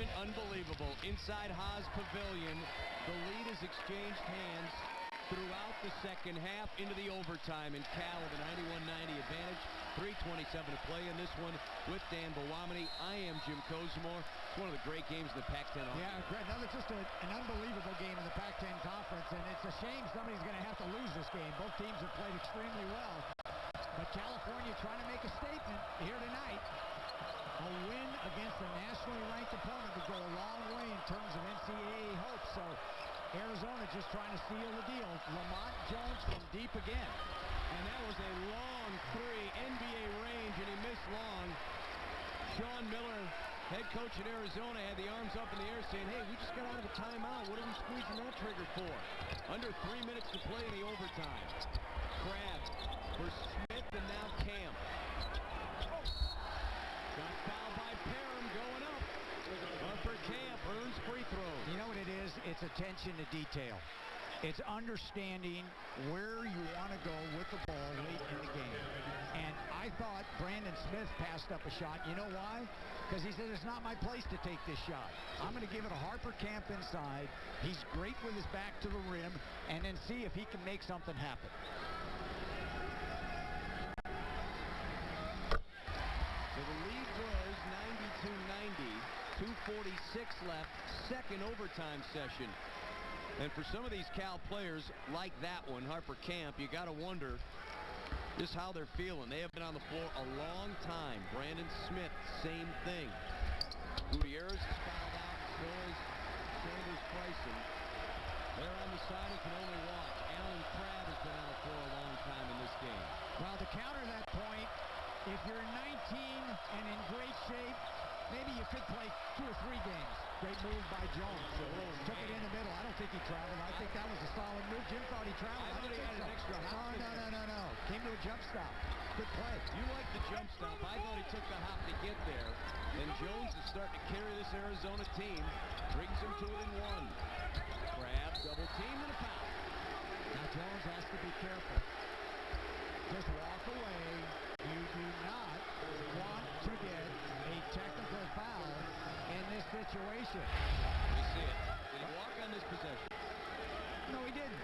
excitement unbelievable. Inside Haas Pavilion, the lead is exchanged hands throughout the second half into the overtime, and Cal with a 91-90 advantage. 3:27 to play in this one with Dan Bawamini. I am Jim Kozimor. It's one of the great games in the Pac-10. Yeah, another just an unbelievable game in the Pac-10 Conference, and it's a shame somebody's going to have to lose this game. Both teams have played extremely well, but California trying to make a statement here tonight. A win against a nationally ranked opponent would go a long way in terms of NCAA hopes. So Arizona just trying to seal the deal. Lamont Jones from deep again. And that was a long three, NBA range, and he missed long. Sean Miller, head coach at Arizona, had the arms up in the air saying, hey, we just got out of a timeout. What are we squeezing that trigger for? Under 3 minutes to play in the overtime. Crabb for Smith and now Camp. Got fouled by Parham going up. Harper Camp earns free throws. You know what it is? It's attention to detail. It's understanding where you want to go with the ball late in the game. And I thought Brandon Smith passed up a shot. You know why? Because he said, it's not my place to take this shot. I'm going to give it to Harper Camp inside. He's great with his back to the rim. And then see if he can make something happen. So the lead was 92-90. 2:46 left. Second overtime session. And for some of these Cal players, like that one, Harper Camp, you got to wonder just how they're feeling. They have been on the floor a long time. Brandon Smith, same thing. Gutierrez is fouled out, so is Sanders Bryson. They're on the side and can only watch. Alan Crabb has been on the floor a long time in this game. Well, to counter that point, if you're 19 and in great shape, maybe you could play 2 or 3 games. Great move by Jones. Took it in the middle. I don't think he traveled. I think that was a solid move. Jim thought he traveled. I thought he had an extra hop. No. Came to a jump stop. Good play. You like the jump stop. I thought he took the hop to get there. And Jones is starting to carry this Arizona team. Brings him to within 1. Crabb, double team, and a foul. Now Jones has to be careful. Just walk away. You do not want to get a technical foul in this situation. We see it. Did he walk on this possession? No, he didn't.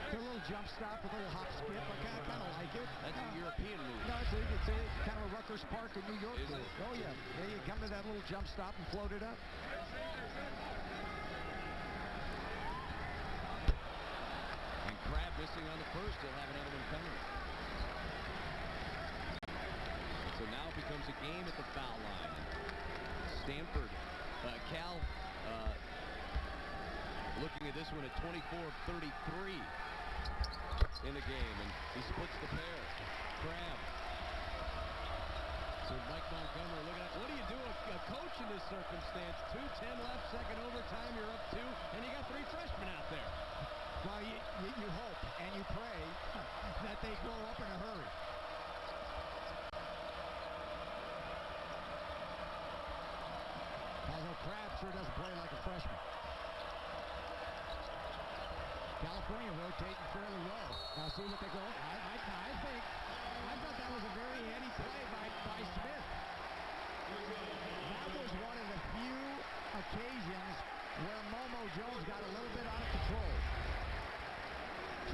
A little jump stop, a little hop skip. I kind of like it. That's a European move. No, it's kind of a Rutgers Park in New York. Is it? Oh, yeah. There you come to that little jump stop and float it up. And Crabb missing on the first. He'll have another one coming. So now it becomes a game at the foul line. Stanford, Cal looking at this one at 24 of 33 in the game, and he splits the pair. Crabb. So Mike Montgomery looking at, what do you do a coach in this circumstance? 2:10 left, second overtime, you're up 2, and you got 3 freshmen out there. Well, you hope and you pray that they grow up in a hurry. Although Crabb sure doesn't play like a freshman. California rotating fairly well. Now see what they go. I thought that was a very heady play by Smith. That was one of the few occasions where Momo Jones got a little bit out of control.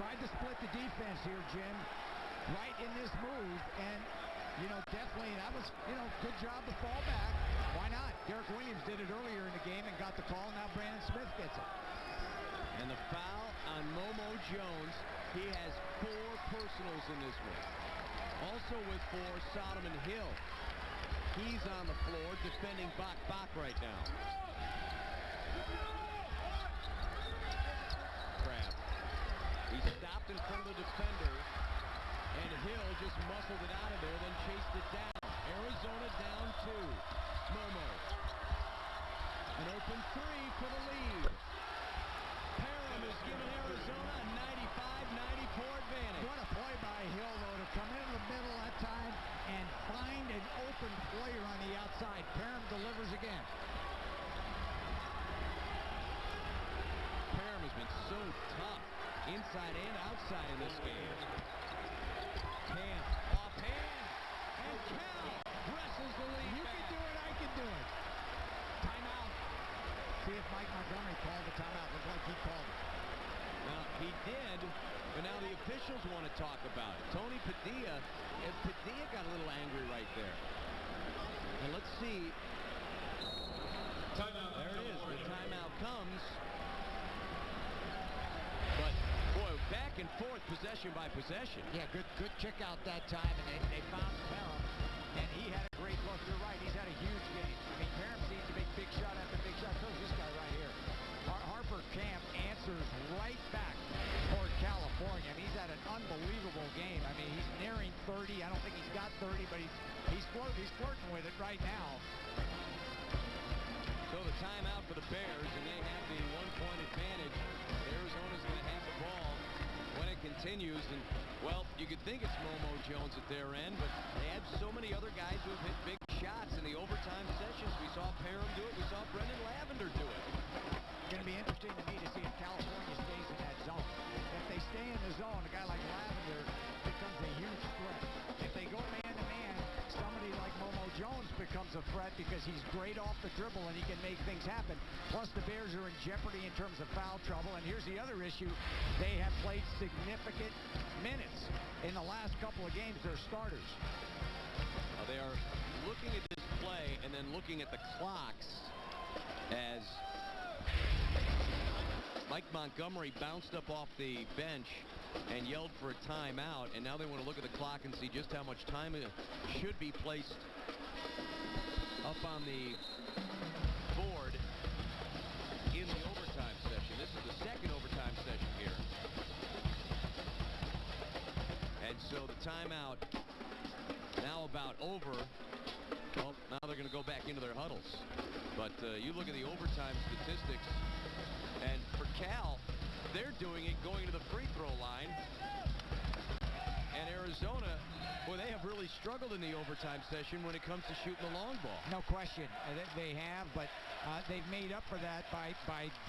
Tried to split the defense here, Jim, right in this move, and definitely that was, good job to fall back. Why not? Derek Williams did it earlier in the game and got the call. Now Brandon Smith gets it. And the foul on Momo Jones. He has 4 personals in this one. Also with 4, Solomon Hill. He's on the floor defending Bach right now. Crabb. He stopped in front of the defender, and Hill just muscled it out of there, then chased it down. Arizona down 2. Momo. An open 3 for the lead. Parham is giving Arizona a 95-94 advantage. What a play by Hill, though, to come into the middle that time and find an open player on the outside. Parham delivers again. Parham has been so tough inside and outside in this game. Camp offhand, and Cal wrestles the lead. You can do it, I can do it. Timeout, see if Mike Montgomery called the timeout. Looked like he called it. Now, he did, but now the officials want to talk about it. Tony Padilla, and Padilla got a little angry right there. And let's see. There it is. The timeout comes. But, boy, back and forth, possession by possession. Yeah, good kick out that time, and they found Parham, and he had a great look. You're right, he's had a huge game. I mean, Parham seems to make big shot after big shot. So is this guy right here. Harper Camp answers right back toward California. I mean, he's had an unbelievable game. I mean, he's nearing 30. I don't think he's got 30, but he's flirting with it right now. So the timeout for the Bears, and they have the 1-point advantage. Arizona's going to have the ball when it continues. And, well, you could think it's Momo Jones at their end, but they have so many other guys who have hit big shots in the overtime sessions. We saw Parham do it. We saw Brendan Lavender do it. It's going to be interesting to me to see if California stays in that zone. If they stay in the zone, a guy like Lavender becomes a huge threat. If they go man-to-man, somebody like Momo Jones becomes a threat because he's great off the dribble and he can make things happen. Plus, the Bears are in jeopardy in terms of foul trouble. And here's the other issue. They have played significant minutes in the last couple of games. They're starters. They are looking at this play and then looking at the clocks as Mike Montgomery bounced up off the bench and yelled for a timeout, and now they want to look at the clock and see just how much time should be placed up on the board in the overtime session. This is the second overtime session here. And so the timeout now about over. Well, now they're going to go back into their huddles. But you look at the overtime statistics, and for Cal, they're doing it going to the free throw line. And Arizona, boy, they have really struggled in the overtime session when it comes to shooting the long ball. No question. They have, but they've made up for that by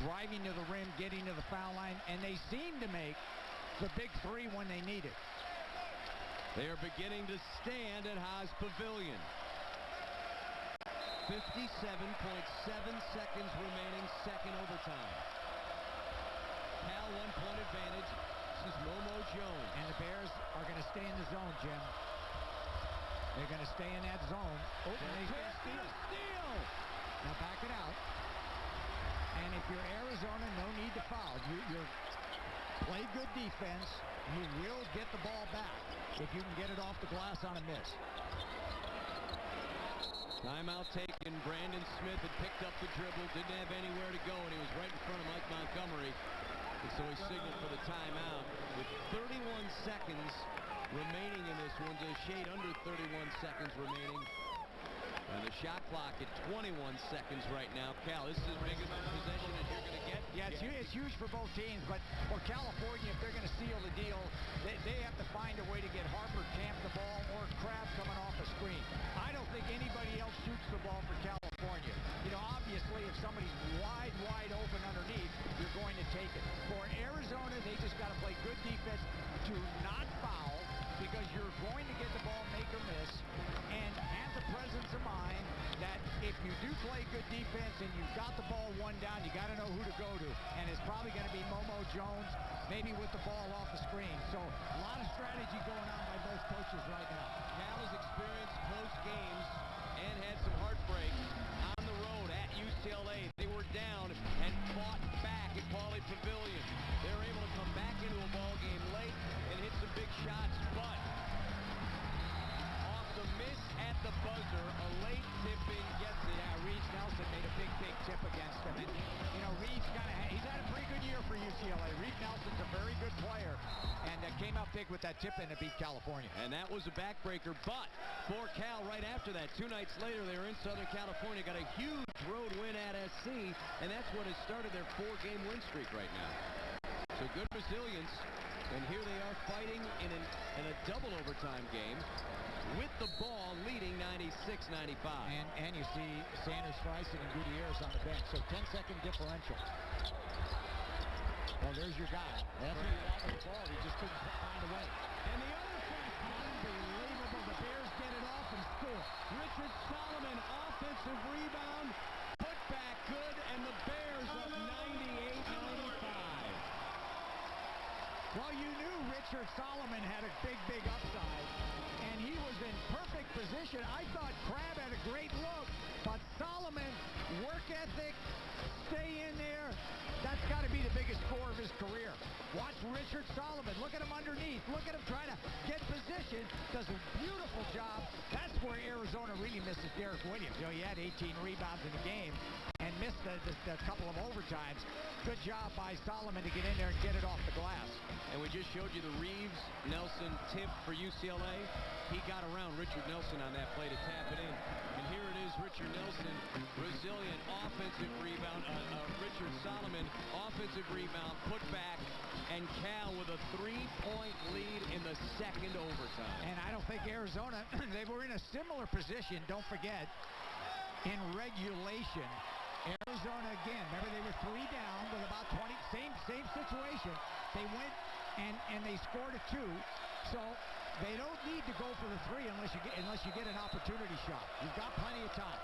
driving to the rim, getting to the foul line, and they seem to make the big three when they need it. They are beginning to stand at Haas Pavilion. 57.7 seconds remaining, second overtime. Cal 1-point advantage. This is Momo Jones. And the Bears are going to stay in the zone, Jim. They're going to stay in that zone. Oh, and they steal. Now back it out. And if you're Arizona, no need to foul. You're play good defense. You will get the ball back if you can get it off the glass on a miss. Timeout taken. Brandon Smith had picked up the dribble, didn't have anywhere to go, and he was right in front of Mike Montgomery. And so he signaled for the timeout with 31 seconds remaining in this one, to a shade under 31 seconds remaining. And the shot clock at 21 seconds right now. Cal, this is as big a possession as you're going to get. Yeah, it's huge for both teams, but for California, if they're going to seal the deal, they have to find a way to get Harper Camp the ball or Crabbe coming off a screen. I don't think anybody else shoots the ball for California. You know, obviously, if somebody's wide open underneath, you're going to take it. For Arizona, they just got to play good defense to not foul, because you're going to get the ball make or miss, and have the presence of mind that if you do play good defense and you've got the ball one down, you got to know who to go to, and it's probably going to be Momo Jones, maybe with the ball off the screen. So a lot of strategy going on by both coaches right now. Cal has experienced close games and had some heartbreak on the road at UCLA. They were down and fought back at Pauley Pavilion. They were able to come back into a ball game late and hit some big shots, but off the miss at the buzzer, a late tip-in gets it. Yeah, Reeves Nelson made a big tip against him. And, you know, Reeves he's had a pretty good year for UCLA. Reeves Nelson's a very good player, and came out big with that tip-in to beat California. And that was a backbreaker, but for Cal right after that, 2 nights later, they were in Southern California, got a huge road win at SC, and that's what has started their 4-game win streak right now. So good resilience, and here they are fighting in a double overtime game with the ball leading 96-95. And you see Sanders, Freising, and Gutierrez on the bench, so 10-second differential. Well, there's your guy. After he lost the ball, he just couldn't find a way. And the other freshman, unbelievable. The Bears get it off and score. Richard Solomon, offensive rebound, put back good, and the Bears Solomon had a big upside, and he was in perfect position. I thought Crabb had a great look, but Solomon, work ethic, stay in there. That's got to be the biggest score of his career. Watch Richard Solomon. Look at him underneath. Look at him trying to get position. Does a beautiful job. That's where Arizona really misses Derek Williams. You know, he had 18 rebounds in the game and missed a couple of overtimes. Good job by Solomon to get in there and get it off the glass. And we just showed you the Reeves-Nelson tip for UCLA. He got around Richard Nelson on that play to tap it in. And here it is, Richard Nelson, resilient offensive rebound. Richard Solomon, offensive rebound, put back, and Cal with a 3-point lead in the second overtime. And I don't think Arizona, they were in a similar position, don't forget, in regulation. Arizona again, remember they were 3 down with about 20, same situation. They went and they scored a 2. So they don't need to go for the 3 unless you get an opportunity shot. You've got plenty of time.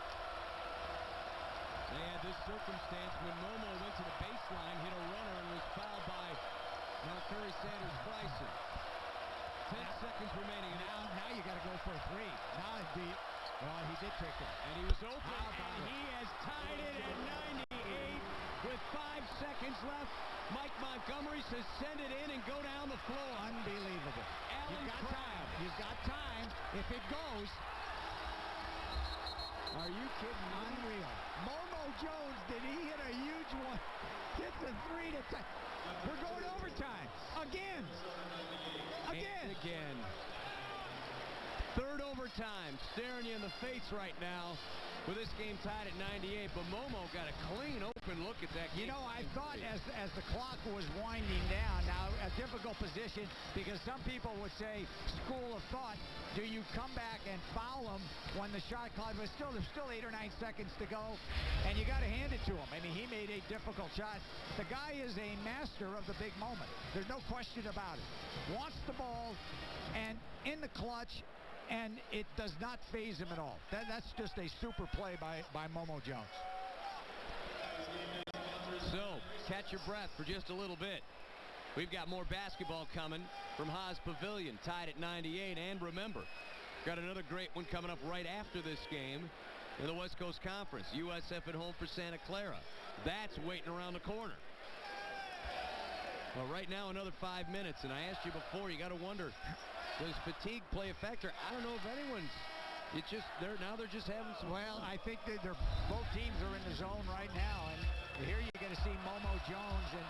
They had this circumstance when Momo went to the baseline, hit a runner, and was fouled by Curry Sanders Bryson. 10 seconds remaining. Now you got to go for a 3. Now it'd be, well, he did take it. And he was open, and he has tied it at 98 with 5 seconds left. Mike Montgomery says send it in and go down the floor. Unbelievable. You've got time. You've got time. If it goes. Are you kidding me? Unreal. Momo Jones, did he hit a huge one? Hits a 3 to 10. We're going overtime. Again. Again. Third overtime. Staring you in the face right now with this game tied at 98. But Momo got a clean open look at that game. You know, I thought as the clock was winding down, now a difficult position because some people would say school of thought. Do you come back and foul him when the shot clock was there's still 8 or 9 seconds to go, and you got to hand it to him. I mean, he made a difficult shot. The guy is a master of the big moment. There's no question about it. Wants the ball, and in the clutch, and it does not faze him at all. That's just a super play by Momo Jones. So, catch your breath for just a little bit. We've got more basketball coming from Haas Pavilion, tied at 98. And remember, got another great one coming up right after this game in the West Coast Conference. USF at home for Santa Clara. That's waiting around the corner. Well, right now, another 5 minutes. And I asked you before, you got to wonder, does fatigue play a factor? I don't know if anyone's. It's just, they're just having some. Well, I think that both teams are in the zone right now. And here you're going to see Momo Jones, and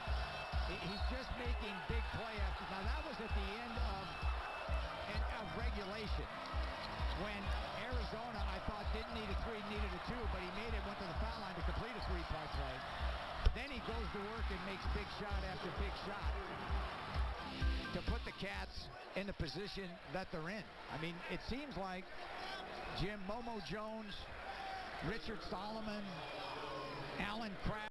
he's just making big play after. Now, that was at the end of regulation when Arizona, I thought, didn't need a 3, needed a 2, but he made it, went to the foul line to complete a 3-point play. Then he goes to work and makes big shot after big shot to put the Cats in the position that they're in. I mean, it seems like Jim, Momo Jones, Richard Solomon, Alan Crabb,